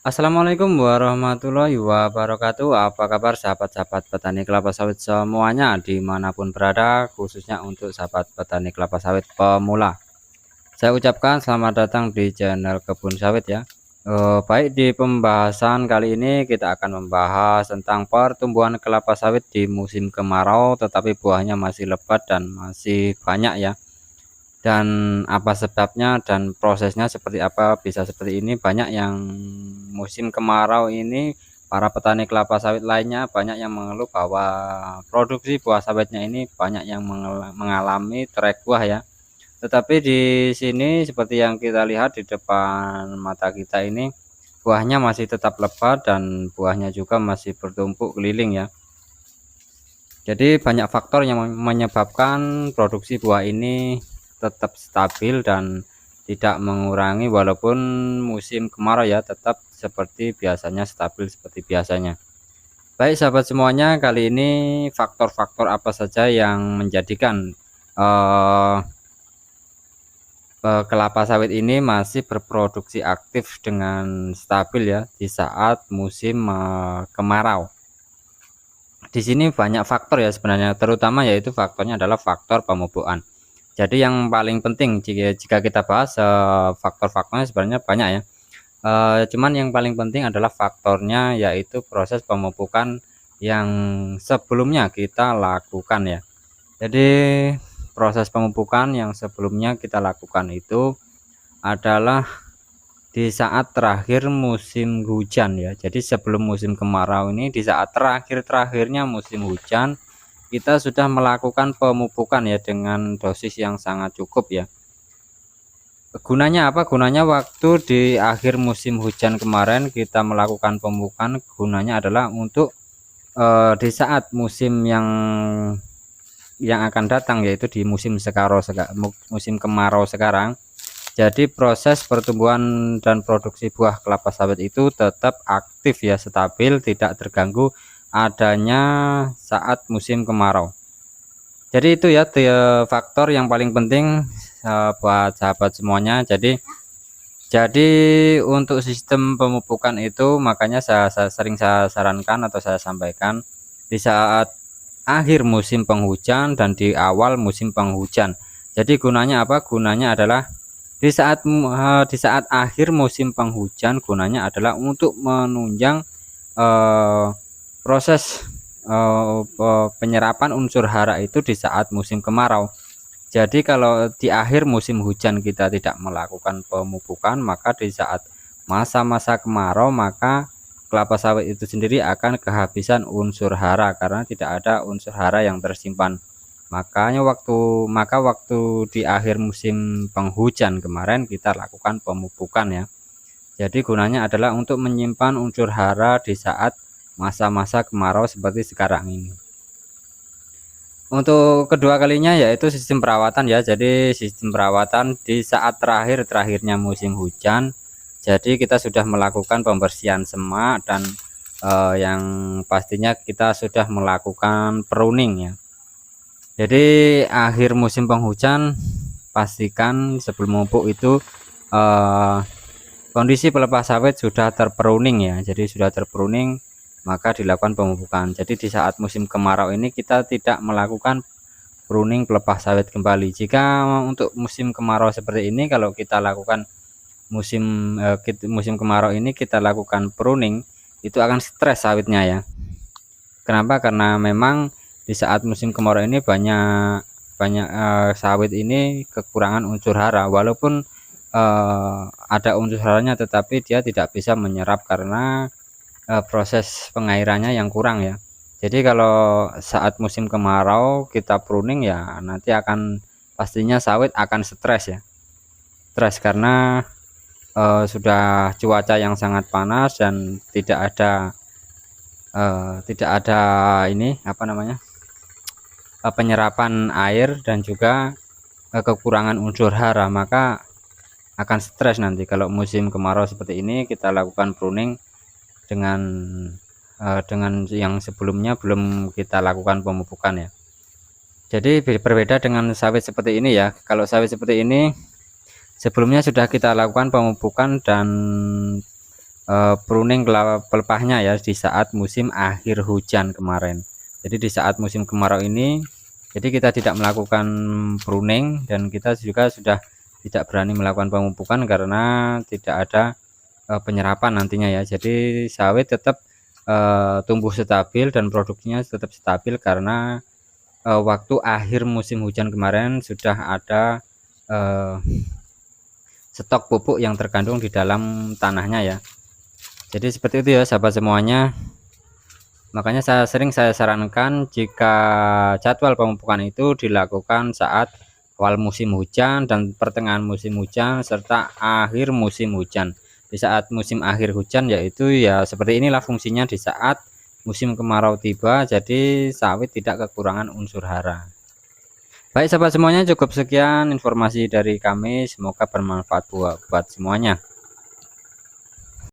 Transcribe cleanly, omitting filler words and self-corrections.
Assalamualaikum warahmatullahi wabarakatuh. Apa kabar sahabat-sahabat petani kelapa sawit semuanya dimanapun berada, khususnya untuk sahabat petani kelapa sawit pemula. Saya ucapkan selamat datang di channel Kebun Sawit ya. Baik, di pembahasan kali ini kita akan membahas tentang pertumbuhan kelapa sawit di musim kemarau, tetapi buahnya masih lebat dan masih banyak ya. Dan apa sebabnya dan prosesnya seperti apa bisa seperti ini. Banyak yang musim kemarau ini, para petani kelapa sawit lainnya banyak yang mengeluh bahwa produksi buah sawitnya ini banyak yang mengalami trek buah ya. Tetapi di sini seperti yang kita lihat di depan mata kita ini, buahnya masih tetap lebat dan buahnya juga masih bertumpuk keliling ya. Jadi banyak faktor yang menyebabkan produksi buah ini tetap stabil dan tidak mengurangi walaupun musim kemarau ya, tetap seperti biasanya, stabil seperti biasanya. Baik sahabat semuanya, kali ini faktor-faktor apa saja yang menjadikan kelapa sawit ini masih berproduksi aktif dengan stabil ya di saat musim kemarau. Di sini banyak faktor ya sebenarnya, terutama yaitu faktornya adalah faktor pemupukan. Jadi yang paling penting jika kita bahas faktor-faktornya sebenarnya banyak ya. Cuman yang paling penting adalah faktornya yaitu proses pemupukan yang sebelumnya kita lakukan ya. Jadi proses pemupukan yang sebelumnya kita lakukan itu adalah di saat terakhir musim hujan ya. Jadi sebelum musim kemarau ini, di saat terakhirnya musim hujan, kita sudah melakukan pemupukan ya dengan dosis yang sangat cukup ya. Gunanya apa? Gunanya waktu di akhir musim hujan kemarin kita melakukan pemupukan, gunanya adalah untuk di saat musim yang akan datang, yaitu di musim kemarau sekarang. Jadi proses pertumbuhan dan produksi buah kelapa sawit itu tetap aktif ya, stabil, tidak terganggu adanya saat musim kemarau. Jadi itu ya faktor yang paling penting buat sahabat semuanya. Jadi untuk sistem pemupukan itu makanya saya sering sarankan atau saya sampaikan di saat akhir musim penghujan dan di awal musim penghujan. Jadi gunanya apa? Gunanya adalah di saat akhir musim penghujan, gunanya adalah untuk menunjang proses penyerapan unsur hara itu di saat musim kemarau. Jadi kalau di akhir musim hujan kita tidak melakukan pemupukan, maka di saat masa-masa kemarau maka kelapa sawit itu sendiri akan kehabisan unsur hara karena tidak ada unsur hara yang tersimpan. Maka waktu di akhir musim penghujan kemarin kita lakukan pemupukan ya. Jadi gunanya adalah untuk menyimpan unsur hara di saat masa-masa kemarau seperti sekarang ini. Untuk kedua kalinya yaitu sistem perawatan ya. Jadi sistem perawatan di saat terakhirnya musim hujan. Jadi kita sudah melakukan pembersihan semak dan yang pastinya kita sudah melakukan pruning ya. Jadi akhir musim penghujan pastikan sebelum memupuk itu kondisi pelepah sawit sudah terpruning ya. Jadi sudah terpruning maka dilakukan pemupukan. Jadi di saat musim kemarau ini kita tidak melakukan pruning pelepah sawit kembali. Jika untuk musim kemarau seperti ini, kalau kita lakukan musim kemarau ini kita lakukan pruning, itu akan stres sawitnya ya. Kenapa? Karena memang di saat musim kemarau ini banyak sawit ini kekurangan unsur hara, walaupun ada unsur haranya tetapi dia tidak bisa menyerap karena proses pengairannya yang kurang ya. Jadi kalau saat musim kemarau kita pruning ya nanti akan pastinya sawit akan stres ya. Stres karena sudah cuaca yang sangat panas dan tidak ada ini apa namanya penyerapan air dan juga kekurangan unsur hara, maka akan stres nanti kalau musim kemarau seperti ini kita lakukan pruning dengan yang sebelumnya belum kita lakukan pemupukan ya. Jadi berbeda dengan sawit seperti ini ya. Kalau sawit seperti ini sebelumnya sudah kita lakukan pemupukan dan pruning pelepahnya ya di saat musim akhir hujan kemarin. Jadi di saat musim kemarau ini, jadi kita tidak melakukan pruning dan kita juga sudah tidak berani melakukan pemupukan karena tidak ada penyerapan nantinya ya. Jadi sawit tetap tumbuh stabil dan produksinya tetap stabil karena waktu akhir musim hujan kemarin sudah ada stok pupuk yang terkandung di dalam tanahnya ya. Jadi seperti itu ya sahabat semuanya. Makanya saya sarankan jika jadwal pemupukan itu dilakukan saat awal musim hujan dan pertengahan musim hujan serta akhir musim hujan. Di saat musim akhir hujan yaitu ya seperti inilah fungsinya di saat musim kemarau tiba, jadi sawit tidak kekurangan unsur hara. Baik sahabat semuanya, cukup sekian informasi dari kami, semoga bermanfaat buat semuanya.